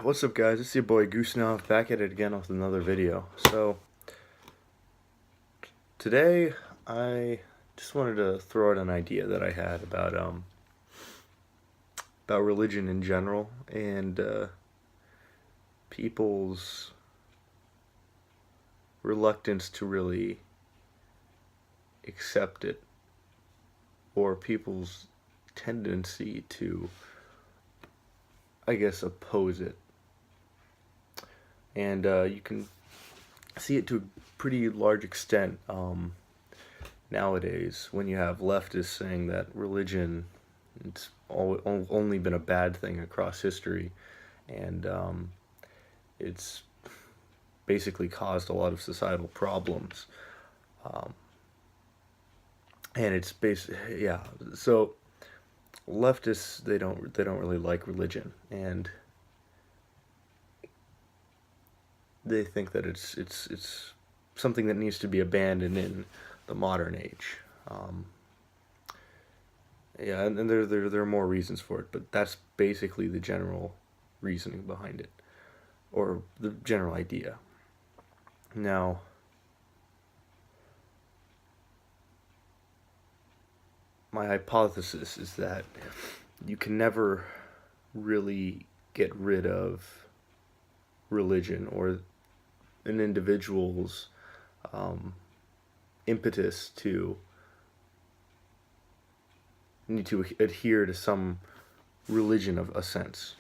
What's up, guys? It's your boy Goosenov back at it again with another video. So today I just wanted to throw out an idea that I had about religion in general and people's reluctance to really accept it, or people's tendency to, I guess, oppose it. And you can see it to a pretty large extent nowadays when you have leftists saying that religion, it's only been a bad thing across history, and it's basically caused a lot of societal problems. Um, and it's yeah. So leftists, they don't really like religion, and they think that it's something that needs to be abandoned in the modern age. Yeah, and there are more reasons for it, but that's basically the general reasoning behind it, or the general idea. Now, my hypothesis is that you can never really get rid of religion or an individual's um, impetus to need to adhere to some religion of a sense.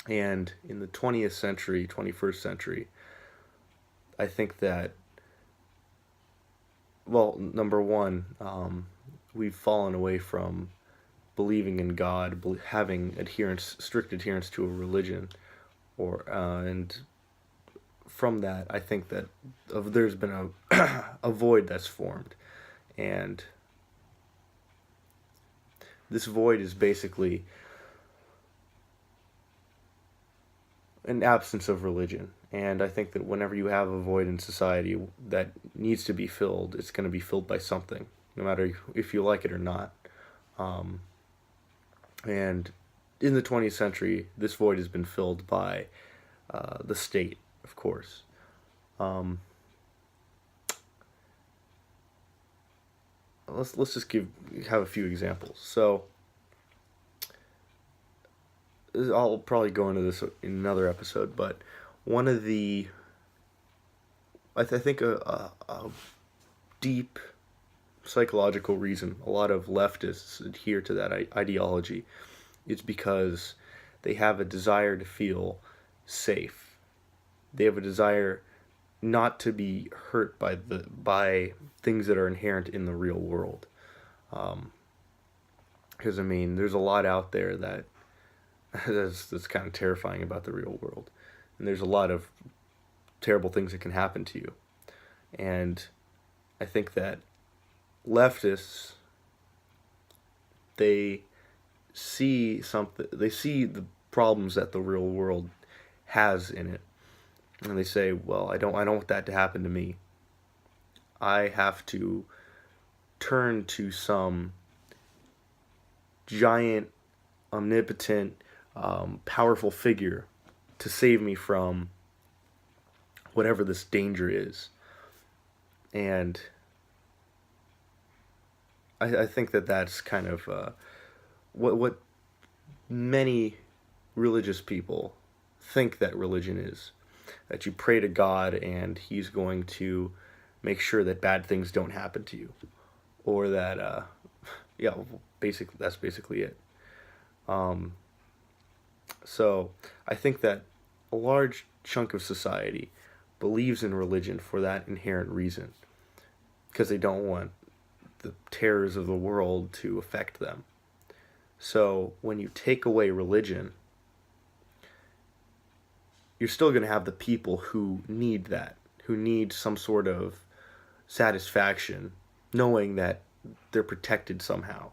And in the 20th century, 21st century, I think that, well, number one, we've fallen away from believing in God, having strict adherence to a religion, or and from that, I think that there's been a void that's formed, and this void is basically an absence of religion. And I think that whenever you have a void in society that needs to be filled, it's going to be filled by something, no matter if you like it or not. And in the 20th century, this void has been filled by the state, of course. Let's just have a few examples. So I'll probably go into this in another episode, but one of the I think a deep psychological reason a lot of leftists adhere to that ideology is because they have a desire to feel safe. They have a desire not to be hurt by things that are inherent in the real world. Because I mean, there's a lot out there that's kind of terrifying about the real world, and there's a lot of terrible things that can happen to you. And I think that leftists, they see the problems that the real world has in it, and they say, well, I don't want that to happen to me. I have to turn to some giant, omnipotent, powerful figure to save me from whatever this danger is. And I think that that's kind of what many religious people think that religion is. That you pray to God and He's going to make sure that bad things don't happen to you. Or that, yeah, basically, that's basically it. So I think that a large chunk of society believes in religion for that inherent reason, because they don't want the terrors of the world to affect them. So when you take away religion, you're still going to have the people who need that, who need some sort of satisfaction, knowing that they're protected somehow.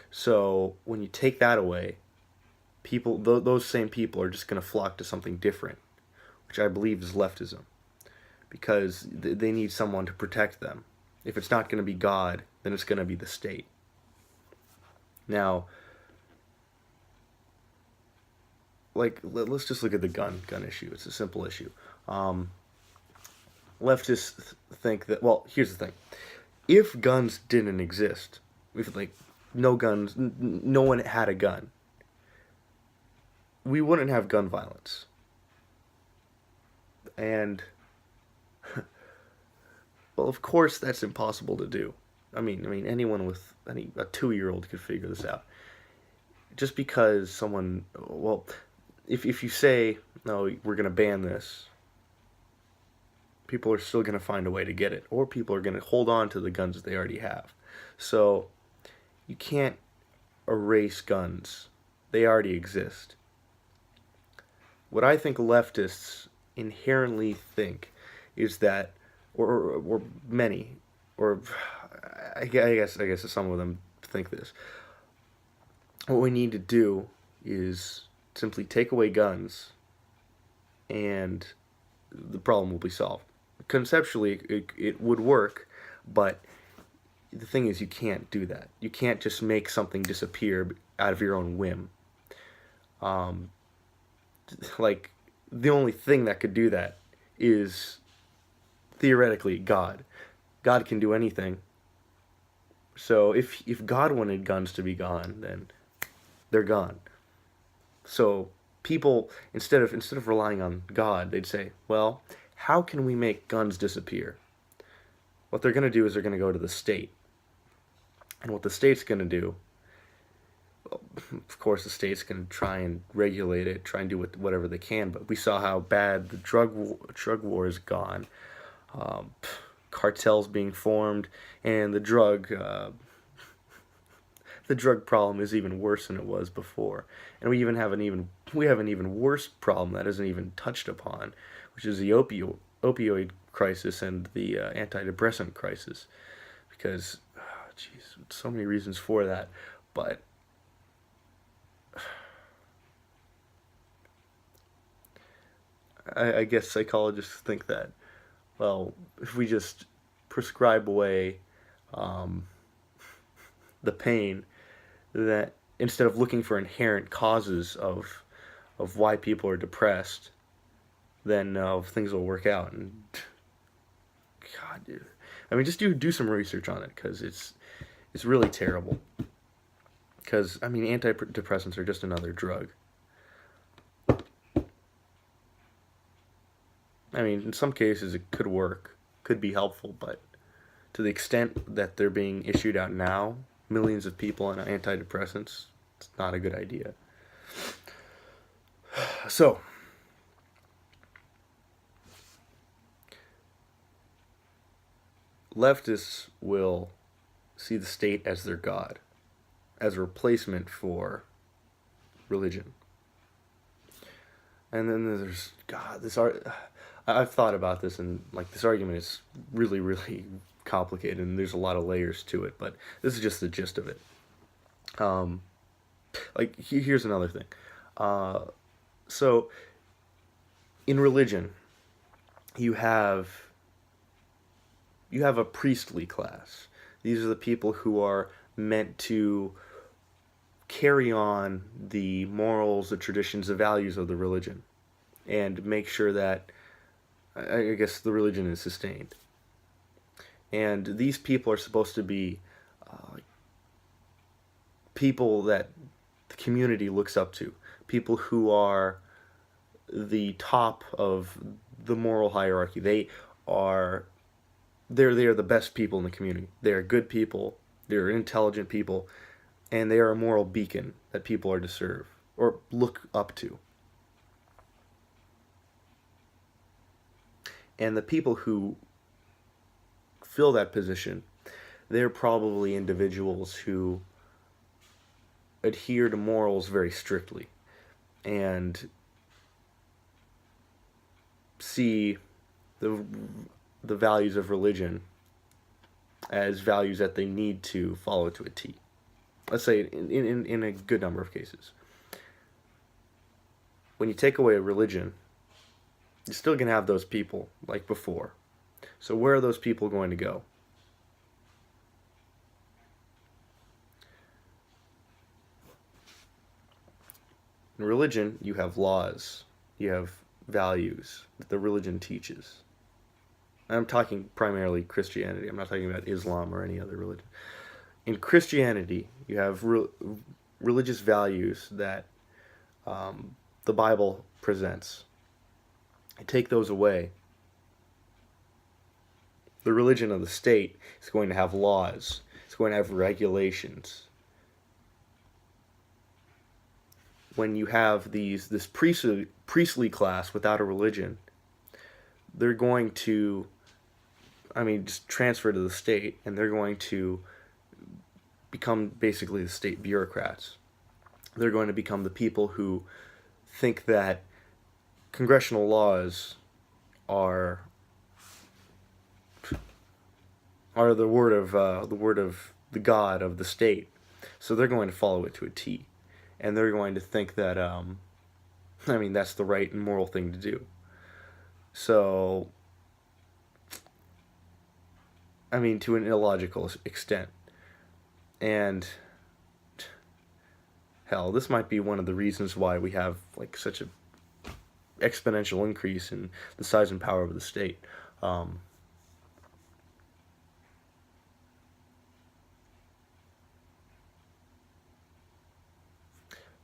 So when you take that away, those same people are just going to flock to something different, which I believe is leftism, because they need someone to protect them. If it's not going to be God, then it's going to be the state. Now, let's just look at the gun issue. It's a simple issue. Leftists think that, well, here's the thing. If guns didn't exist, if like no guns, no one had a gun, we wouldn't have gun violence. And well, of course that's impossible to do. I mean anyone with a 2-year-old could figure this out. Just because someone, well, if you say, no, we're going to ban this, people are still going to find a way to get it, or people are going to hold on to the guns that they already have. So you can't erase guns. They already exist. What I think leftists inherently think is that, or many, or I guess some of them think this. What we need to do is simply take away guns, and the problem will be solved. Conceptually, it would work, but the thing is, you can't do that. You can't just make something disappear out of your own whim. Like, the only thing that could do that is, theoretically, God. God can do anything. So if God wanted guns to be gone, then they're gone. So people, instead of relying on God, they'd say, well, how can we make guns disappear? What they're going to do is they're going to go to the state. And what the state's going to do, well, of course the state's going to try and regulate it, try and do whatever they can, but we saw how bad the drug war is gone. Cartels being formed, and the drug problem is even worse than it was before. And we have an even worse problem that isn't even touched upon, which is the opioid crisis and the antidepressant crisis. Because, geez, so many reasons for that. But I guess psychologists think that, well, if we just prescribe away the pain, that instead of looking for inherent causes of why people are depressed, then things will work out. And God, dude, I mean, just do some research on it, because it's really terrible. Because I mean, antidepressants are just another drug. I mean, in some cases it could work, could be helpful, but to the extent that they're being issued out now, millions of people on antidepressants, it's not a good idea. So, leftists will see the state as their god, as a replacement for religion. And then there's, God, I've thought about this, and like, this argument is really, really complicated, and there's a lot of layers to it, but this is just the gist of it. Like, here's another thing. So, in religion, you have a priestly class. These are the people who are meant to carry on the morals, the traditions, the values of the religion, and make sure that, I guess, the religion is sustained. And these people are supposed to be people that the community looks up to, people who are the top of the moral hierarchy. They're the best people in the community. They're good people, they're intelligent people, and they are a moral beacon that people are to serve or look up to. And the people who fill that position, they're probably individuals who adhere to morals very strictly and see the values of religion as values that they need to follow to a T. Let's say in a good number of cases. When you take away a religion, you're still going to have those people like before. So where are those people going to go? In religion, you have laws, you have values that the religion teaches. I'm talking primarily Christianity. I'm not talking about Islam or any other religion. In Christianity, you have religious values that the Bible presents. Take those away. The religion of the state is going to have laws. It's going to have regulations. When you have this priestly class without a religion, they're going to, just transfer to the state, and they're going to become basically the state bureaucrats. They're going to become the people who think that congressional laws are the word of the God of the state. So they're going to follow it to a T, and they're going to think that that's the right and moral thing to do. So to an illogical extent. And hell, this might be one of the reasons why we have such a exponential increase in the size and power of the state.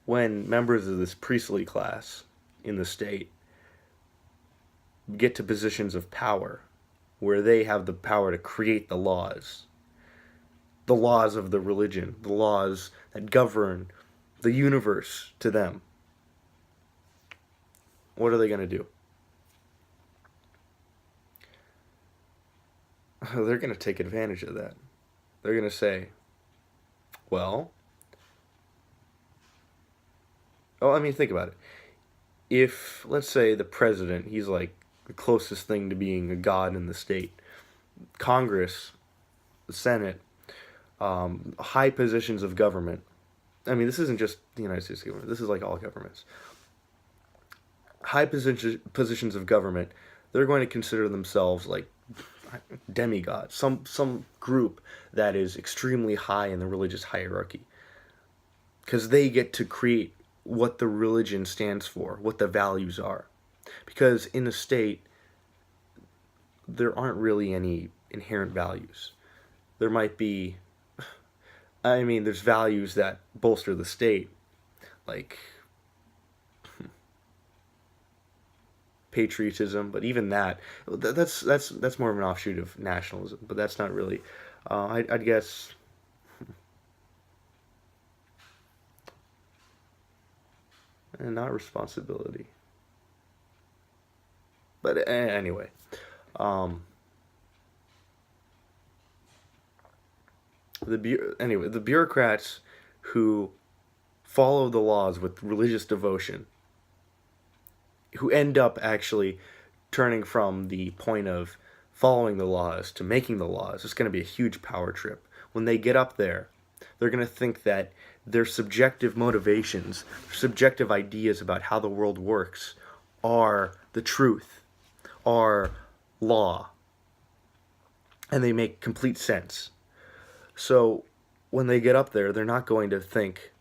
When members of this priestly class in the state get to positions of power, where they have the power to create the laws of the religion, the laws that govern the universe to them, what are they going to do? They're going to take advantage of that. They're going to say, well, think about it. If, let's say, the president, he's like the closest thing to being a god in the state. Congress, the Senate, high positions of government. This isn't just the United States government. This is like all governments. High positions of government, they're going to consider themselves like demigods, some group that is extremely high in the religious hierarchy. Because they get to create what the religion stands for, what the values are. Because in a state, there aren't really any inherent values. There might be, there's values that bolster the state, like patriotism, but even that's more of an offshoot of nationalism, but that's not really, I'd guess, and not responsibility. But anyway, the bureaucrats who follow the laws with religious devotion, who end up actually turning from the point of following the laws to making the laws, it's going to be a huge power trip. When they get up there, they're going to think that their subjective motivations, subjective ideas about how the world works are the truth, are law, and they make complete sense. So when they get up there, they're not going to think,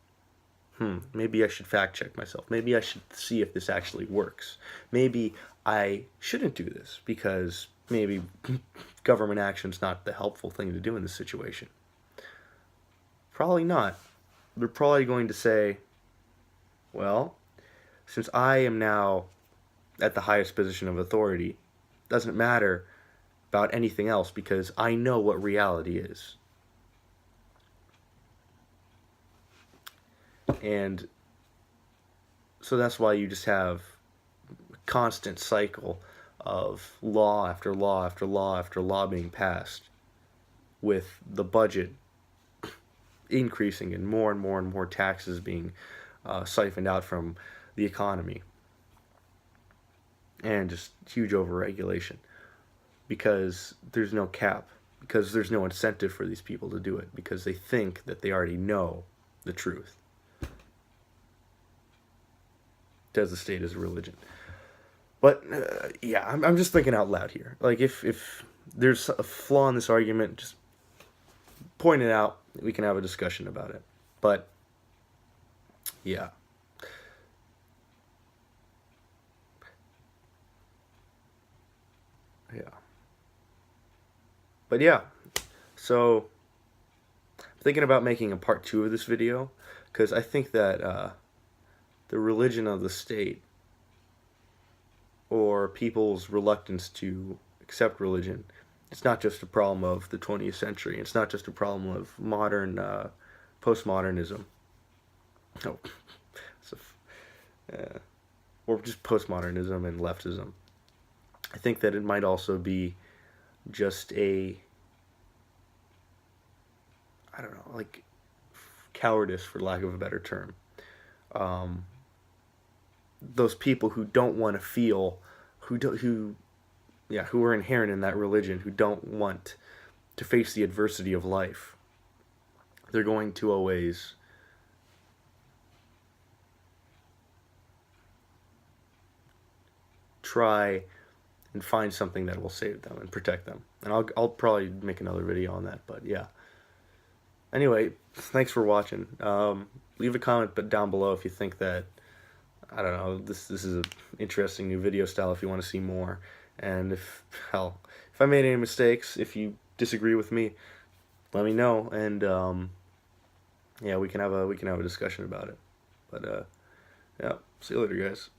maybe I should fact check myself. Maybe I should see if this actually works. Maybe I shouldn't do this because maybe government action's not the helpful thing to do in this situation. Probably not. They're probably going to say, well, since I am now at the highest position of authority, it doesn't matter about anything else because I know what reality is. And so that's why you just have a constant cycle of law after law after law after law being passed, with the budget increasing and more and more taxes being siphoned out from the economy, and just huge overregulation because there's no cap, because there's no incentive for these people to do it, because they think that they already know the truth. As the state is a religion. But I'm just thinking out loud here. Like if there's a flaw in this argument, just point it out. We can have a discussion about it. But yeah, Yeah. But yeah, so I'm thinking about making a part 2 of this video, because I think that the religion of the state, or people's reluctance to accept religion, it's not just a problem of the 20th century. It's not just a problem of modern postmodernism. No, so, or just postmodernism and leftism. I think that it might also be just a, I don't know, like cowardice, for lack of a better term. Those people who don't want to feel, who are inherent in that religion, who don't want to face the adversity of life, they're going to always try and find something that will save them and protect them. And I'll probably make another video on that, but yeah. Anyway, thanks for watching. Leave a comment down below if you think that, I don't know, this is an interesting new video style, if you want to see more. And if I made any mistakes, if you disagree with me, let me know, and yeah, we can have a discussion about it. But yeah, see you later, guys.